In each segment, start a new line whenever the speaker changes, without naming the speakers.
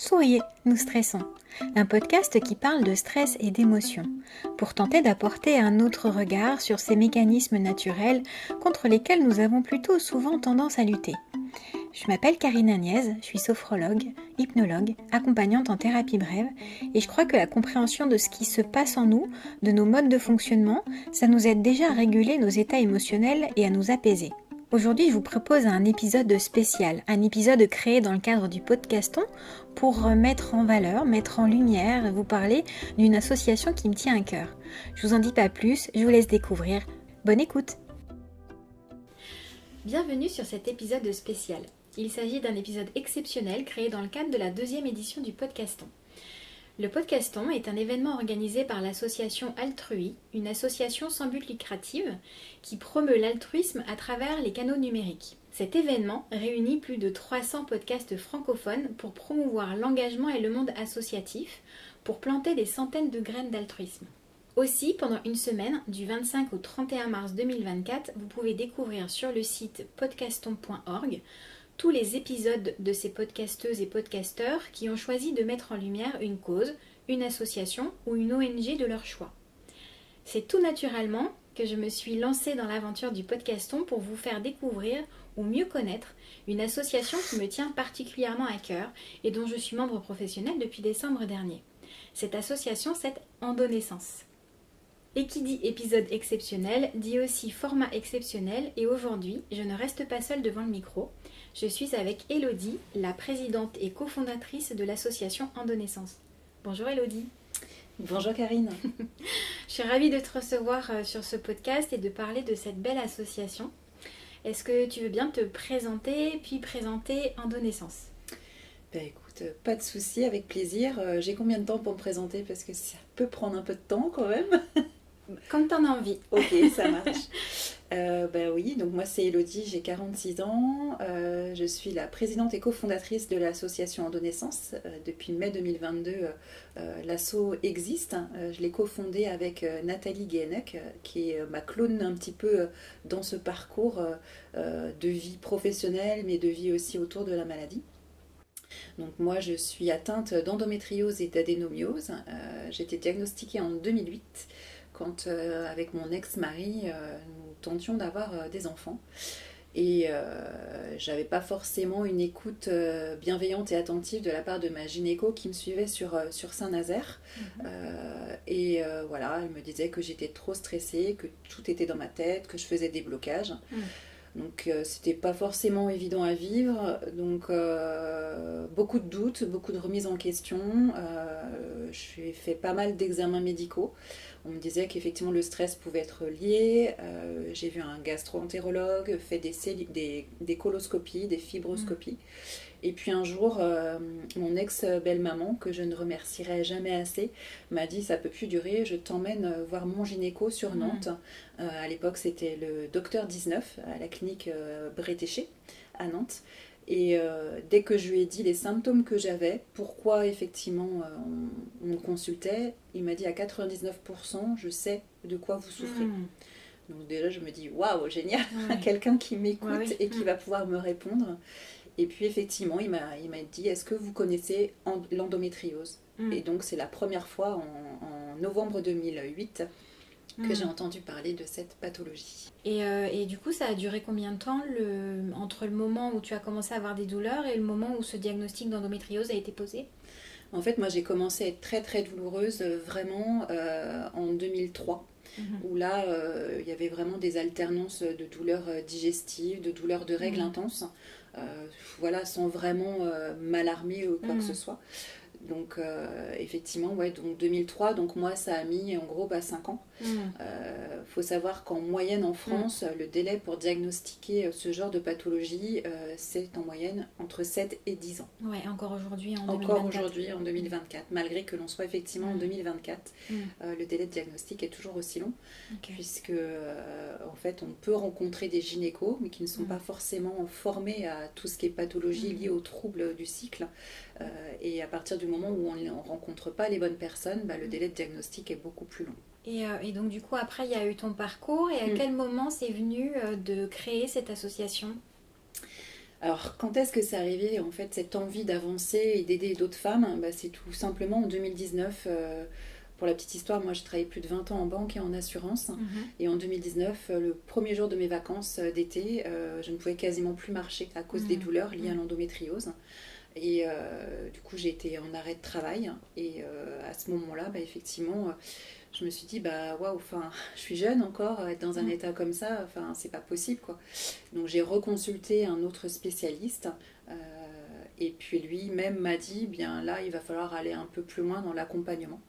Souriez, nous stressons. Un podcast qui parle de stress et d'émotions, pour tenter d'apporter un autre regard sur ces mécanismes naturels contre lesquels nous avons plutôt souvent tendance à lutter. Je m'appelle Karine Agnès, je suis sophrologue, hypnologue, accompagnante en thérapie brève, et je crois que la compréhension de ce qui se passe en nous, de nos modes de fonctionnement, ça nous aide déjà à réguler nos états émotionnels et à nous apaiser. Aujourd'hui, je vous propose un épisode spécial, un épisode créé dans le cadre du podcaston pour mettre en valeur, mettre en lumière, vous parler d'une association qui me tient à cœur. Je vous en dis pas plus, je vous laisse découvrir. Bonne écoute! Bienvenue sur cet épisode spécial. Il s'agit d'un épisode exceptionnel créé dans le cadre de la 2e édition du podcaston. Le podcaston est un événement organisé par l'association Altrui, une association sans but lucratif qui promeut l'altruisme à travers les canaux numériques. Cet événement réunit plus de 300 podcasts francophones pour promouvoir l'engagement et le monde associatif, pour planter des centaines de graines d'altruisme. Aussi, pendant une semaine, du 25 au 31 mars 2024, vous pouvez découvrir sur le site podcaston.org tous les épisodes de ces podcasteuses et podcasteurs qui ont choisi de mettre en lumière une cause, une association ou une ONG de leur choix. C'est tout naturellement que je me suis lancée dans l'aventure du podcaston pour vous faire découvrir ou mieux connaître une association qui me tient particulièrement à cœur et dont je suis membre professionnel depuis décembre dernier. Cette association, c'est Endonaissance. Et qui dit épisode exceptionnel, dit aussi format exceptionnel, et aujourd'hui, je ne reste pas seule devant le micro. Je suis avec Elodie, la présidente et cofondatrice de l'association Endonaissance. Bonjour Elodie.
Bonjour Karine.
Je suis ravie de te recevoir sur ce podcast et de parler de cette belle association. Est-ce que tu veux bien te présenter, puis présenter Endonaissance ?
Ben écoute, pas de souci, avec plaisir. J'ai combien de temps pour me présenter? Parce que ça peut prendre un peu de temps quand même.
Quand t'en as envie.
Ok, ça marche. Ben oui, donc moi c'est Elodie, j'ai 46 ans. Je suis la présidente et cofondatrice de l'association Endonaissance. Depuis mai 2022, l'asso existe. Je l'ai cofondée avec Nathalie Guéhenec, qui est ma clone un petit peu dans ce parcours de vie professionnelle, mais de vie aussi autour de la maladie. Donc moi je suis atteinte d'endométriose et d'adénomiose. J'ai été diagnostiquée en 2008 quand avec mon ex-mari nous tentions d'avoir des enfants. Et j'avais pas forcément une écoute bienveillante et attentive de la part de ma gynéco qui me suivait sur Saint-Nazaire. Voilà, elle me disait que j'étais trop stressée, que tout était dans ma tête, que je faisais des blocages. Donc c'était pas forcément évident à vivre, donc beaucoup de doutes, beaucoup de remises en question. J'ai fait pas mal d'examens médicaux. On me disait qu'effectivement le stress pouvait être lié. J'ai vu un gastro-entérologue, fait des coloscopies, des fibroscopies. Et puis un jour, mon ex-belle-maman, que je ne remercierai jamais assez, m'a dit « ça peut plus durer, je t'emmène voir mon gynéco sur Nantes ». À l'époque, c'était le docteur 19 à la clinique Bretéché à Nantes. Et dès que je lui ai dit les symptômes que j'avais, pourquoi effectivement on me consultait, il m'a dit à 99% je sais de quoi vous souffrez. Donc déjà je me dis waouh, génial, quelqu'un qui m'écoute et qui va pouvoir me répondre. Et puis effectivement, il m'a dit, est-ce que vous connaissez l'endométriose? Et donc c'est la première fois en novembre 2008 que j'ai entendu parler de cette pathologie.
Et du coup, ça a duré combien de temps entre le moment où tu as commencé à avoir des douleurs et le moment où ce diagnostic d'endométriose a été posé?
En fait, moi j'ai commencé à être très très douloureuse vraiment en 2003. Où là, il y avait vraiment des alternances de douleurs digestives, de douleurs de règles intenses. Voilà, sans vraiment m'alarmer ou quoi que ce soit. Donc effectivement, donc 2003, donc moi ça a mis en gros 5 ans. Faut savoir qu'en moyenne en France, le délai pour diagnostiquer ce genre de pathologie, c'est en moyenne entre 7 et 10 ans.
Ouais, encore aujourd'hui en 2024.
Encore aujourd'hui en 2024, malgré que l'on soit effectivement en 2024, le délai de diagnostic est toujours aussi long, puisque en fait on peut rencontrer des gynécos, mais qui ne sont pas forcément formés à tout ce qui est pathologie liée aux troubles du cycle. Et à partir du moment où on ne rencontre pas les bonnes personnes, le délai de diagnostic est beaucoup plus long.
Et donc du coup après il y a eu ton parcours et à quel moment c'est venu de créer cette association?
Alors, quand est-ce que c'est arrivé, en fait, cette envie d'avancer et d'aider d'autres femmes? Bah, c'est tout simplement en 2019. Pour la petite histoire, moi, j'ai travaillé plus de 20 ans en banque et en assurance. Et en 2019, le premier jour de mes vacances d'été, je ne pouvais quasiment plus marcher à cause des douleurs liées à l'endométriose. Et du coup, j'ai été en arrêt de travail. Et à ce moment-là, bah, effectivement, je me suis dit, bah waouh, enfin, je suis jeune encore, être dans un état comme ça, enfin, c'est pas possible, quoi. Donc j'ai reconsulté un autre spécialiste. euh, et puis lui-même m'a dit, bien là, il va falloir aller un peu plus loin dans l'accompagnement.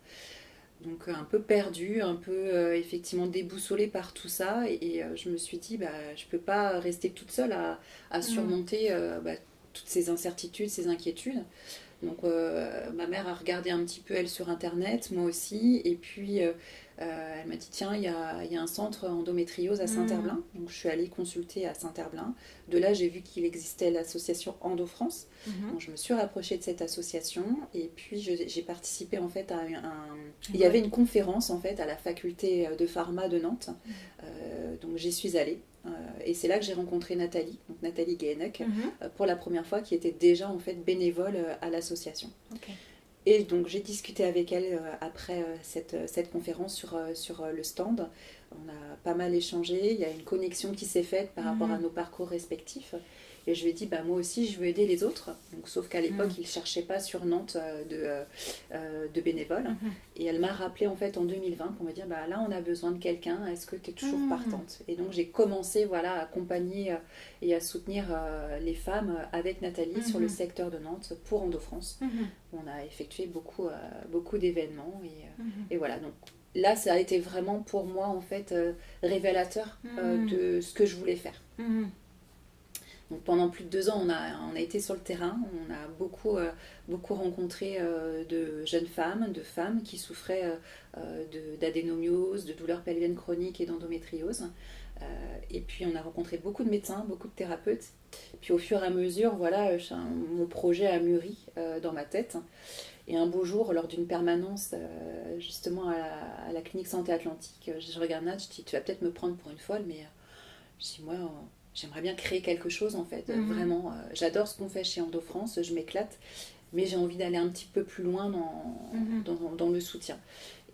Donc un peu perdue, un peu effectivement déboussolée par tout ça. Et je me suis dit, bah, je peux pas rester toute seule à surmonter bah, toutes ces incertitudes, ces inquiétudes. Donc ma mère a regardé un petit peu elle sur internet, moi aussi, et puis elle m'a dit tiens, il y a un centre endométriose à Saint-Herblain. Donc je suis allée consulter à Saint-Herblain. De là j'ai vu qu'il existait l'association Endo France. Donc je me suis rapprochée de cette association et puis j'ai participé en fait à il y avait une conférence en fait à la faculté de pharma de Nantes. Donc j'y suis allée. Et c'est là que j'ai rencontré Nathalie, donc Nathalie Guéhenec, pour la première fois, qui était déjà en fait bénévole à l'association.
Okay.
Et donc j'ai discuté avec elle après cette conférence sur le stand. On a pas mal échangé, il y a une connexion qui s'est faite par rapport à nos parcours respectifs. Et je lui ai dit, bah, moi aussi, je veux aider les autres. Donc, sauf qu'à l'époque, il ne cherchait pas sur Nantes de bénévoles. Et elle m'a rappelé en fait en 2020 pour me dire, bah, là, on a besoin de quelqu'un. Est-ce que tu es toujours partante? Et donc, j'ai commencé voilà, à accompagner et à soutenir les femmes avec Nathalie sur le secteur de Nantes pour Endo France. On a effectué beaucoup d'événements. Et voilà, donc là, ça a été vraiment pour moi en fait révélateur de ce que je voulais faire. Donc pendant plus de 2 ans, on a été sur le terrain, on a beaucoup rencontré de jeunes femmes, de femmes qui souffraient d'adénomiose, de douleurs pelviennes chroniques et d'endométriose. Et puis on a rencontré beaucoup de médecins, beaucoup de thérapeutes. Puis au fur et à mesure, voilà, mon projet a mûri dans ma tête. Et un beau jour, lors d'une permanence justement à la clinique Santé Atlantique, je regarde Nat, je dis tu vas peut-être me prendre pour une folle, mais je dis moi j'aimerais bien créer quelque chose en fait. Vraiment, j'adore ce qu'on fait chez Endo France, je m'éclate, mais j'ai envie d'aller un petit peu plus loin dans le soutien.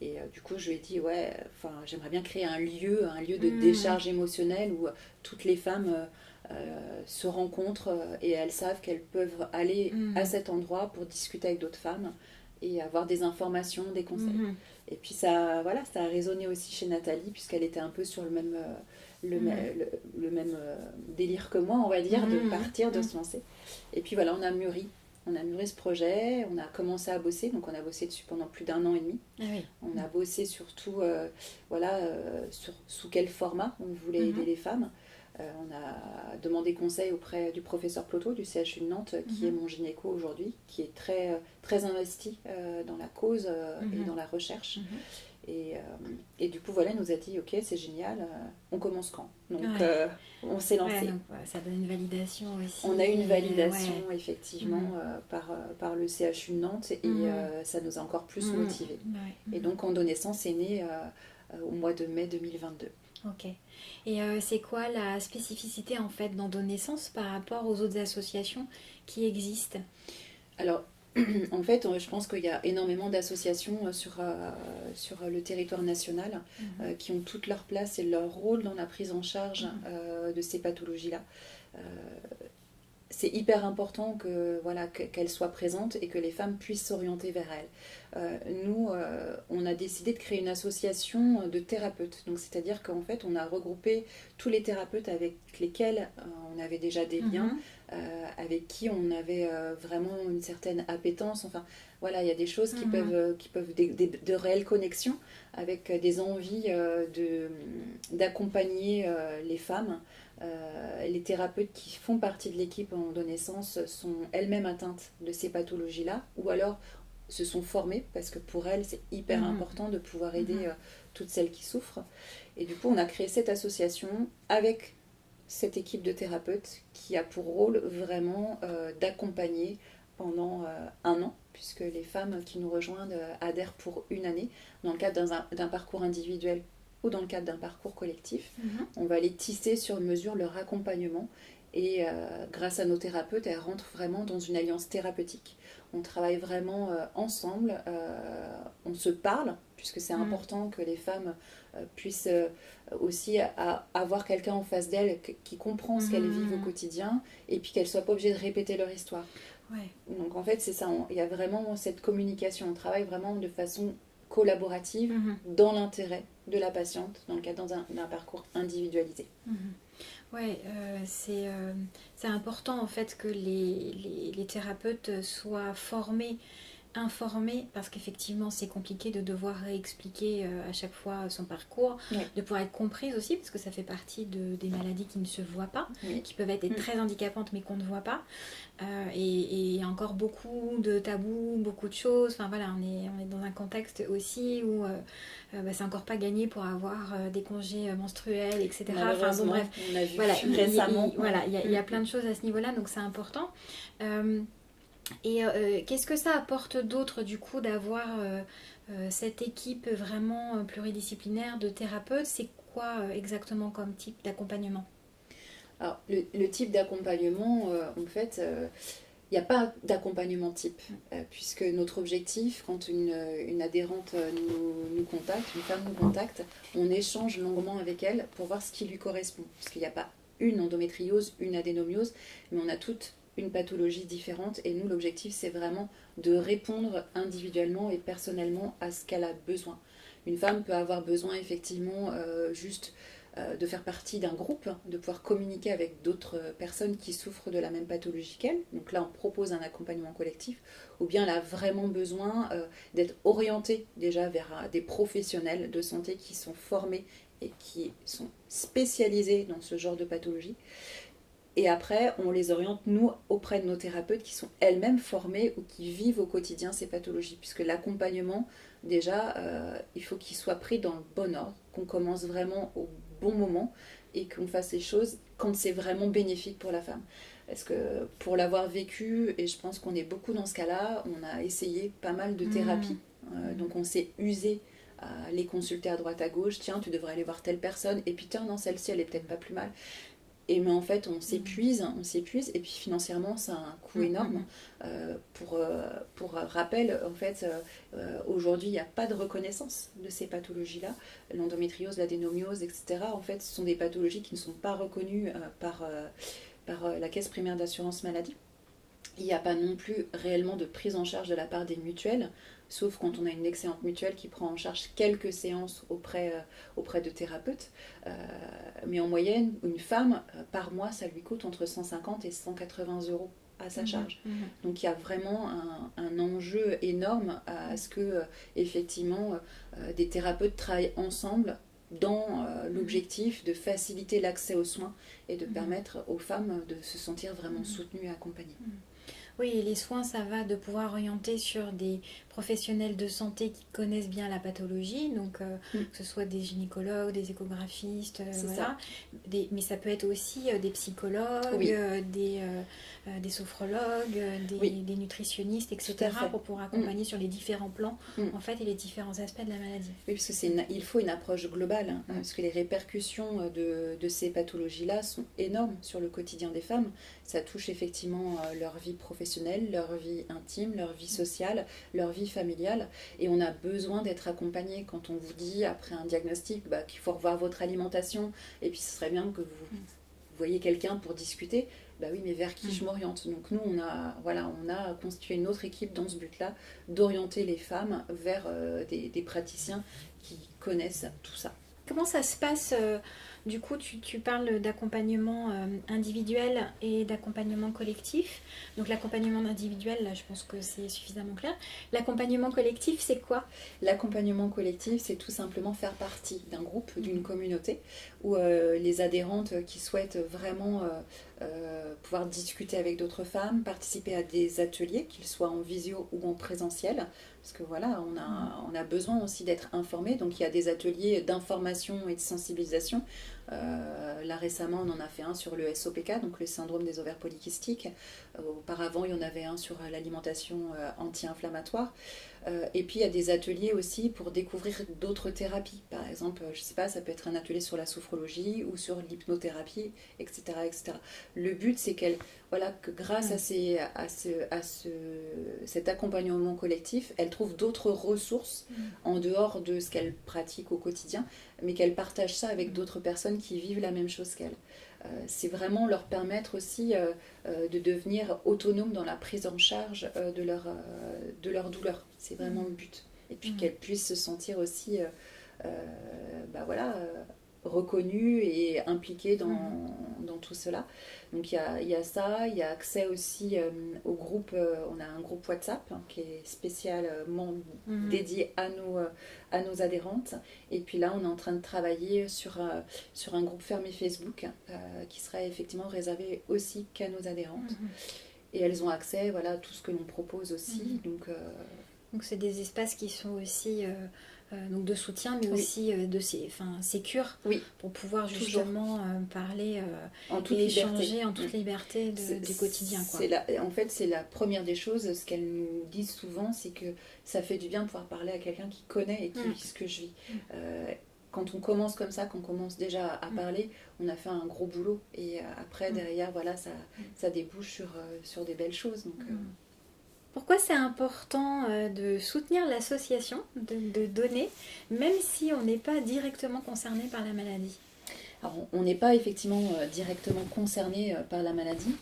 Et du coup, je lui ai dit, ouais, j'aimerais bien créer un lieu de décharge émotionnelle où toutes les femmes se rencontrent et elles savent qu'elles peuvent aller à cet endroit pour discuter avec d'autres femmes et avoir des informations, des conseils. Et puis ça a résonné aussi chez Nathalie, puisqu'elle était un peu sur le même délire que moi, on va dire, de partir, de se lancer. Et puis voilà, on a mûri ce projet, on a commencé à bosser, donc on a bossé dessus pendant plus d'1 an et demi.
Ah oui.
On a bossé surtout sous quel format on voulait aider les femmes. On a demandé conseil auprès du professeur Ploto du CHU de Nantes, qui est mon gynéco aujourd'hui, qui est très, très investi dans la cause et dans la recherche. Et du coup, voilà, il nous a dit, ok, c'est génial, on commence quand? Donc, on s'est lancé.
Donc, ça donne une validation aussi.
On a eu une validation, effectivement, par le CHU de Nantes, et ça nous a encore plus motivés. Et donc, Endo Naissance est né au mois de mai 2022.
Ok. Et c'est quoi la spécificité, en fait, d'Endo Naissance par rapport aux autres associations qui existent?
Alors, en fait, je pense qu'il y a énormément d'associations sur le territoire national qui ont toute leur place et leur rôle dans la prise en charge de ces pathologies-là. C'est hyper important qu'elles soient présentes et que les femmes puissent s'orienter vers elles. Nous, on a décidé de créer une association de thérapeutes. Donc, c'est-à-dire qu'en fait, on a regroupé tous les thérapeutes avec lesquels on avait déjà des liens, avec qui on avait vraiment une certaine appétence. Enfin, voilà, il y a des choses qui peuvent de réelles connexions avec des envies d'accompagner les femmes. Les thérapeutes qui font partie de l'équipe en Endo Naissance sont elles-mêmes atteintes de ces pathologies-là, ou alors se sont formées, parce que pour elles, c'est hyper important de pouvoir aider toutes celles qui souffrent. Et du coup, on a créé cette association avec cette équipe de thérapeutes qui a pour rôle vraiment d'accompagner pendant 1 an, puisque les femmes qui nous rejoignent adhèrent pour 1 année, dans le cadre d'un parcours individuel ou dans le cadre d'un parcours collectif.
Mhm.
On va aller tisser sur mesure leur accompagnement et grâce à nos thérapeutes, elles rentrent vraiment dans une alliance thérapeutique. On travaille vraiment ensemble, on se parle, puisque c'est important que les femmes puissent aussi avoir quelqu'un en face d'elles qui comprend ce qu'elles vivent au quotidien et puis qu'elles ne soient pas obligées de répéter leur histoire.
Ouais.
Donc en fait c'est ça, il y a vraiment cette communication, on travaille vraiment de façon collaborative dans l'intérêt de la patiente dans le cadre d'un parcours individualisé.
Ouais, c'est important en fait que les thérapeutes soient informés, parce qu'effectivement c'est compliqué de devoir réexpliquer à chaque fois son parcours, de pouvoir être comprise aussi, parce que ça fait partie des maladies qui ne se voient pas, qui peuvent être très handicapantes mais qu'on ne voit pas. Et il y a encore beaucoup de tabous, beaucoup de choses. Enfin voilà, on est dans un contexte aussi où c'est encore pas gagné pour avoir des congés menstruels, etc. Enfin bon bref,
on a vu
voilà,
récemment.
Il y a plein de choses à ce niveau-là, donc c'est important. Et qu'est-ce que ça apporte d'autre du coup d'avoir cette équipe vraiment pluridisciplinaire de thérapeutes? C'est quoi exactement comme type d'accompagnement?
Alors le type d'accompagnement, en fait, il n'y a pas d'accompagnement type, puisque notre objectif, quand une adhérente nous contacte, une femme nous contacte, on échange longuement avec elle pour voir ce qui lui correspond. Parce qu'il n'y a pas une endométriose, une adénomiose, mais on a toutes une pathologie différente et nous l'objectif c'est vraiment de répondre individuellement et personnellement à ce qu'elle a besoin. Une femme peut avoir besoin effectivement juste de faire partie d'un groupe, de pouvoir communiquer avec d'autres personnes qui souffrent de la même pathologie qu'elle. Donc là on propose un accompagnement collectif, ou bien elle a vraiment besoin d'être orientée déjà vers des professionnels de santé qui sont formés et qui sont spécialisés dans ce genre de pathologie. Et après, on les oriente, nous, auprès de nos thérapeutes qui sont elles-mêmes formées ou qui vivent au quotidien ces pathologies. Puisque l'accompagnement, déjà, il faut qu'il soit pris dans le bon ordre, qu'on commence vraiment au bon moment et qu'on fasse les choses quand c'est vraiment bénéfique pour la femme. Parce que pour l'avoir vécu, et je pense qu'on est beaucoup dans ce cas-là, on a essayé pas mal de thérapies. Donc on s'est usé à les consulter à droite à gauche. Tiens, tu devrais aller voir telle personne. Et puis tiens, non, celle-ci, elle est peut-être pas plus mal. Mais en fait, on s'épuise, et puis financièrement, ça a un coût énorme. Pour rappel, en fait, aujourd'hui, il n'y a pas de reconnaissance de ces pathologies-là. L'endométriose, l'adénomiose, etc., en fait, ce sont des pathologies qui ne sont pas reconnues par la Caisse primaire d'assurance maladie. Il n'y a pas non plus réellement de prise en charge de la part des mutuelles, sauf quand on a une excellente mutuelle qui prend en charge quelques séances auprès de thérapeutes. Mais en moyenne, une femme, par mois, ça lui coûte entre 150 et 180 euros à sa charge. Donc il y a vraiment un enjeu énorme à ce que, effectivement, des thérapeutes travaillent ensemble dans l'objectif de faciliter l'accès aux soins et de permettre aux femmes de se sentir vraiment soutenues et accompagnées.
Oui, et les soins, ça va de pouvoir orienter sur des professionnels de santé qui connaissent bien la pathologie, donc que ce soit des gynécologues, des échographistes, voilà. Mais ça peut être aussi des psychologues, des sophrologues, des nutritionnistes, etc. pour pouvoir accompagner sur les différents plans, en fait, et les différents aspects de la maladie.
Oui, parce que il faut une approche globale, parce que les répercussions de ces pathologies-là sont énormes sur le quotidien des femmes. Ça touche effectivement leur vie professionnelle, leur vie intime, leur vie sociale, leur vie familiale. Et on a besoin d'être accompagné. Quand on vous dit, après un diagnostic, qu'il faut revoir votre alimentation, et puis ce serait bien que vous voyez quelqu'un pour discuter, oui, mais vers qui je m'oriente? Donc nous, on a constitué une autre équipe dans ce but-là, d'orienter les femmes vers des praticiens qui connaissent tout ça.
Comment ça se passe du coup, tu parles d'accompagnement individuel et d'accompagnement collectif. Donc l'accompagnement individuel, là, je pense que c'est suffisamment clair. L'accompagnement collectif, c'est quoi?
L'accompagnement collectif, c'est tout simplement faire partie d'un groupe, d'une communauté, où les adhérentes qui souhaitent vraiment pouvoir discuter avec d'autres femmes, participer à des ateliers, qu'ils soient en visio ou en présentiel, parce que voilà, on a besoin aussi d'être informés. Donc il y a des ateliers d'information et de sensibilisation. Là récemment, on en a fait un sur le SOPK, donc le syndrome des ovaires polykystiques. Auparavant, il y en avait un sur l'alimentation anti-inflammatoire. Et puis il y a des ateliers aussi pour découvrir d'autres thérapies. Par exemple, je sais pas, ça peut être un atelier sur la sophrologie ou sur l'hypnothérapie, etc., etc. Le but, c'est que grâce cet accompagnement collectif, elle trouve d'autres ressources en dehors de ce qu'elle pratique au quotidien, mais qu'elle partage ça avec d'autres personnes qui vivent la même chose qu'elle. C'est vraiment leur permettre aussi de devenir autonomes dans la prise en charge de leur douleur. C'est vraiment le but. Et puis qu'elles puissent se sentir aussi reconnues et impliquées dans tout cela. Donc il y a ça, il y a accès aussi au groupe, on a un groupe WhatsApp qui est spécialement dédié à nos adhérentes. Et puis là, on est en train de travailler sur un groupe fermé Facebook qui sera effectivement réservé aussi qu'à nos adhérentes. Et elles ont accès à tout ce que l'on propose aussi.
Donc c'est des espaces qui sont aussi donc de soutien, mais aussi sécures, pour pouvoir justement parler et échanger en toute liberté du quotidien.
En fait, c'est la première des choses. Ce qu'elles nous disent souvent, c'est que ça fait du bien de pouvoir parler à quelqu'un qui connaît et qui vit ce que je vis. Quand on commence comme ça, qu'on commence déjà à parler, on a fait un gros boulot. Et après, derrière, ça débouche sur des belles choses. Donc,
Pourquoi c'est important de soutenir l'association, de donner, même si on n'est pas directement concerné par la maladie ?
Alors, on n'est pas effectivement directement concerné par la maladie.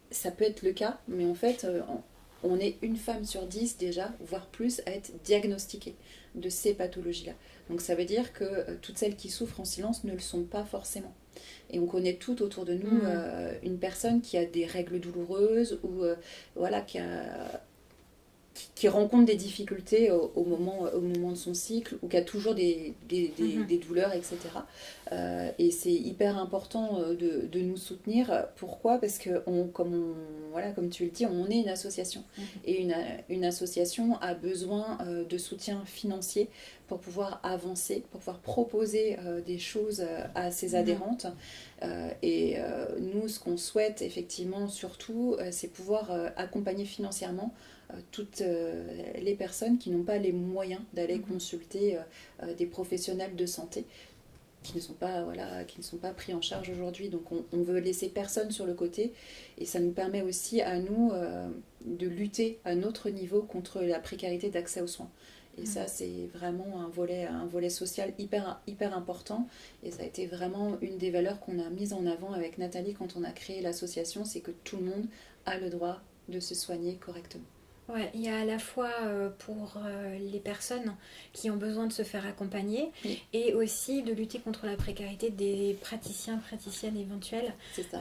Ça peut être le cas, mais en fait, on est une femme sur 10 déjà, voire plus, à être diagnostiquée de ces pathologies-là. Donc ça veut dire que toutes celles qui souffrent en silence ne le sont pas forcément. Et on connaît tout autour de nous une personne qui a des règles douloureuses ou qui rencontre des difficultés au moment de son cycle ou qui a toujours des douleurs, etc. Et c'est hyper important de nous soutenir. Pourquoi ? Parce que, comme tu le dis, on est une association. Et une association a besoin de soutien financier pour pouvoir avancer, pour pouvoir proposer des choses à ses adhérentes. Nous, ce qu'on souhaite effectivement surtout, c'est pouvoir accompagner financièrement toutes les personnes qui n'ont pas les moyens d'aller consulter des professionnels de santé qui ne sont pas pris en charge aujourd'hui. Donc on veut laisser personne sur le côté et ça nous permet aussi à nous de lutter à notre niveau contre la précarité d'accès aux soins. Et ça, c'est vraiment un volet social hyper important. Et ça a été vraiment une des valeurs qu'on a mises en avant avec Nathalie quand on a créé l'association, c'est que tout le monde a le droit de se soigner correctement.
Ouais, il y a à la fois pour les personnes qui ont besoin de se faire accompagner et aussi de lutter contre la précarité des praticiennes éventuels.
C'est ça.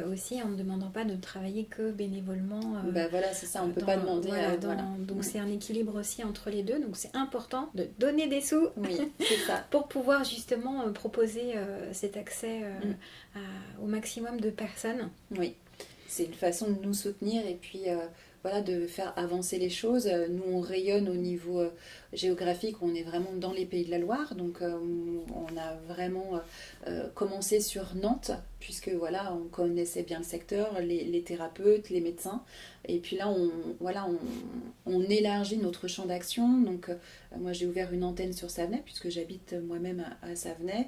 Aussi en ne demandant pas de travailler que bénévolement.
C'est ça, on ne peut pas demander.
Donc c'est un équilibre aussi entre les deux. Donc c'est important de donner des sous
c'est ça.
pour pouvoir justement proposer cet accès au maximum de personnes.
Oui, c'est une façon de nous soutenir et puis... de faire avancer les choses. Nous, on rayonne au niveau géographique, on est vraiment dans les Pays de la Loire, donc on a vraiment commencé sur Nantes, puisque on connaissait bien le secteur, les thérapeutes, les médecins, et puis là, on élargit notre champ d'action. Donc moi, j'ai ouvert une antenne sur Savenay, puisque j'habite moi-même à Savenay,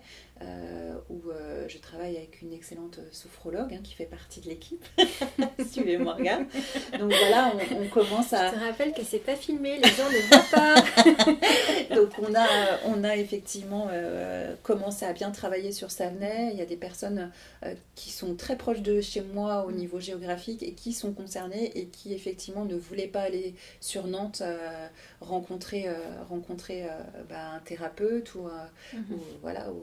où je travaille avec une excellente sophrologue qui fait partie de l'équipe, suivez-moi, regarde. Donc voilà, on commence à...
Je te rappelle que c'est pas filmé, les gens ne voient pas.
Donc on a effectivement commencé à bien travailler sur Savenay. Il y a des personnes qui sont très proches de chez moi au niveau géographique et qui sont concernées et qui effectivement ne voulaient pas aller sur Nantes rencontrer un thérapeute ou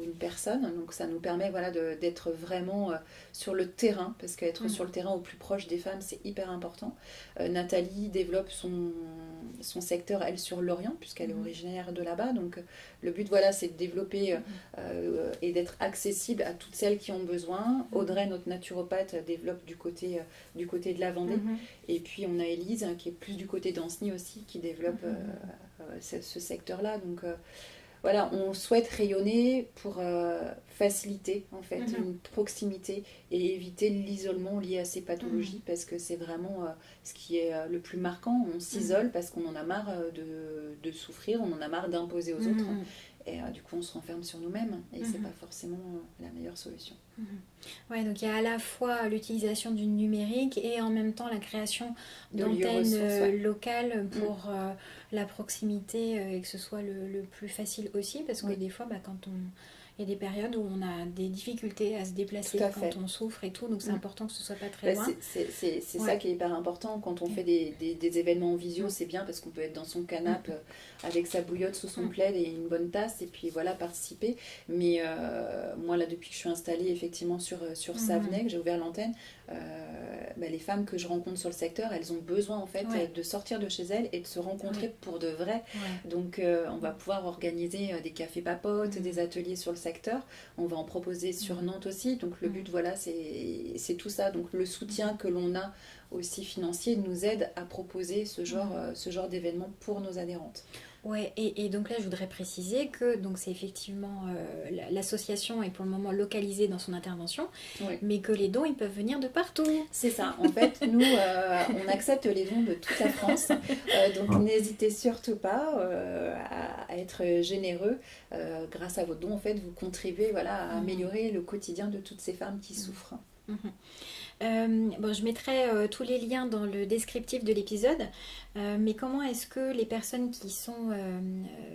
une personne. Donc ça nous permet d'être vraiment sur le terrain, parce qu'être sur le terrain au plus proche des femmes, c'est hyper important. Nathalie développe son secteur, elle, sur Lorient, puisqu'elle est originaire de là-bas. Donc le but, c'est de développer et d'être accessible à toutes celles qui ont besoin. Audrey, notre naturopathe, développe du côté de la Vendée. Et puis on a Élise, qui est plus du côté d'Ancenis aussi, qui développe ce secteur-là. Donc voilà, on souhaite rayonner pour faciliter en fait une proximité et éviter l'isolement lié à ces pathologies parce que c'est vraiment ce qui est le plus marquant. On s'isole parce qu'on en a marre de souffrir, on en a marre d'imposer aux autres et du coup on se renferme sur nous-mêmes et c'est pas forcément la meilleure solution.
Ouais, donc il y a à la fois l'utilisation du numérique et en même temps la création d'antennes locales pour la proximité et que ce soit le plus facile aussi parce que des fois quand il y a des périodes où on a des difficultés à se déplacer quand on souffre et tout, donc c'est important que ce soit pas très loin.
C'est ça qui est hyper important quand on fait des événements en visio, c'est bien parce qu'on peut être dans son canapé avec sa bouillotte sous son plaid et une bonne tasse et puis voilà, participer. Mais moi là, depuis que je suis installée effectivement sur Savenay, que j'ai ouvert l'antenne, les femmes que je rencontre sur le secteur, elles ont besoin en fait de sortir de chez elles et de se rencontrer pour de vrai. Donc on va pouvoir organiser des cafés papotes, des ateliers sur le secteur. On va en proposer sur Nantes aussi. Donc le but, voilà, c'est tout ça. Donc le soutien que l'on a aussi financier nous aide à proposer ce genre d'événement pour nos adhérentes.
Ouais, et donc là je voudrais préciser que donc c'est effectivement l'association est pour le moment localisée dans son intervention, mais que les dons ils peuvent venir de partout.
C'est ça, en fait nous on accepte les dons de toute la France, donc n'hésitez surtout pas à être généreux. Grâce à vos dons en fait vous contribuez à améliorer le quotidien de toutes ces femmes qui souffrent.
Je mettrai tous les liens dans le descriptif de l'épisode, mais comment est-ce que les personnes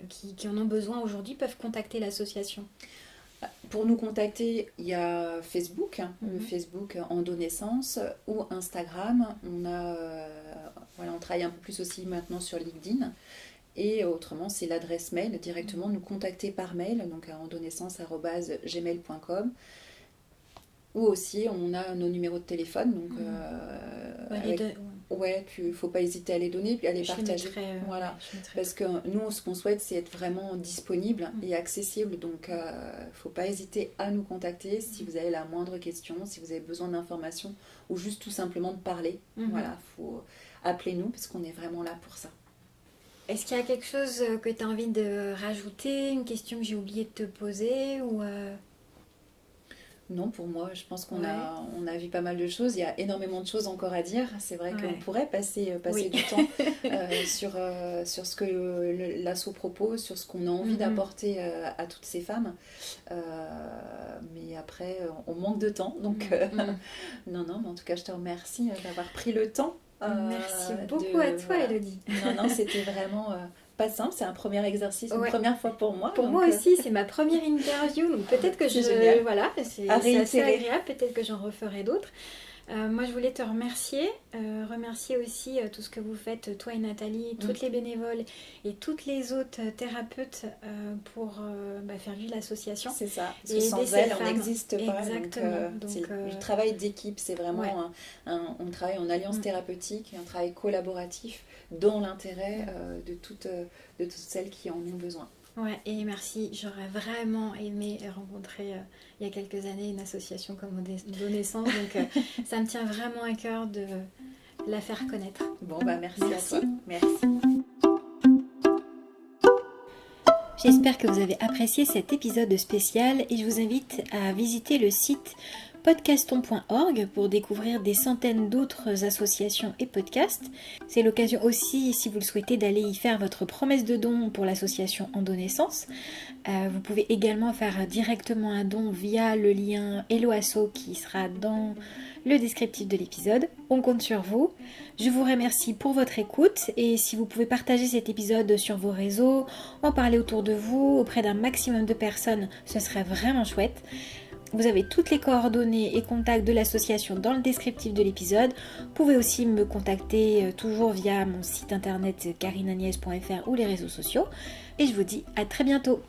qui en ont besoin aujourd'hui peuvent contacter l'association ?
Pour nous contacter, il y a Facebook, le Facebook Endonaissance, ou Instagram. On travaille un peu plus aussi maintenant sur LinkedIn. Et autrement, c'est l'adresse mail directement, nous contacter par mail, donc à endonaissance@gmail.com. Ou aussi, on a nos numéros de téléphone, donc il ne faut pas hésiter à les donner et à les partager. Parce que nous, ce qu'on souhaite, c'est être vraiment disponible et accessible. Donc, il ne faut pas hésiter à nous contacter si vous avez la moindre question, si vous avez besoin d'informations ou juste tout simplement de parler. Faut appeler nous parce qu'on est vraiment là pour ça.
Est-ce qu'il y a quelque chose que tu as envie de rajouter, une question que j'ai oublié de te poser ou
Non, pour moi, je pense qu'on a vu pas mal de choses. Il y a énormément de choses encore à dire. C'est vrai qu'on pourrait passer du temps sur ce que l'asso propose, sur ce qu'on a envie d'apporter à toutes ces femmes. Mais après, on manque de temps. Donc, non, mais en tout cas, je te remercie d'avoir pris le temps.
Merci beaucoup à toi, Elodie.
Non, c'était vraiment... pas simple, c'est un premier exercice, une première fois pour moi.
Pour moi aussi, c'est ma première interview, donc peut-être que c'est assez agréable, peut-être que j'en referai d'autres. Moi, je voulais te remercier aussi tout ce que vous faites, toi et Nathalie, toutes les bénévoles et toutes les autres thérapeutes pour faire vivre l'association.
C'est ça, parce que sans elles, on n'existe pas.
Exactement.
Donc, le travail d'équipe, c'est vraiment on travaille en alliance thérapeutique, un travail collaboratif dans l'intérêt de toutes celles qui en ont besoin.
Ouais, et merci. J'aurais vraiment aimé rencontrer il y a quelques années une association comme Endonaissance, donc ça me tient vraiment à cœur de la faire connaître.
Bon, merci à toi. Merci.
J'espère que vous avez apprécié cet épisode spécial et je vous invite à visiter le site podcaston.org pour découvrir des centaines d'autres associations et podcasts. C'est l'occasion aussi, si vous le souhaitez, d'aller y faire votre promesse de don pour l'association Endonaissance. Vous pouvez également faire directement un don via le lien Hello Asso qui sera dans le descriptif de l'épisode. On compte sur vous. Je vous remercie pour votre écoute et si vous pouvez partager cet épisode sur vos réseaux, en parler autour de vous, auprès d'un maximum de personnes, ce serait vraiment chouette. Vous avez toutes les coordonnées et contacts de l'association dans le descriptif de l'épisode. Vous pouvez aussi me contacter toujours via mon site internet carinagnies.fr ou les réseaux sociaux. Et je vous dis à très bientôt.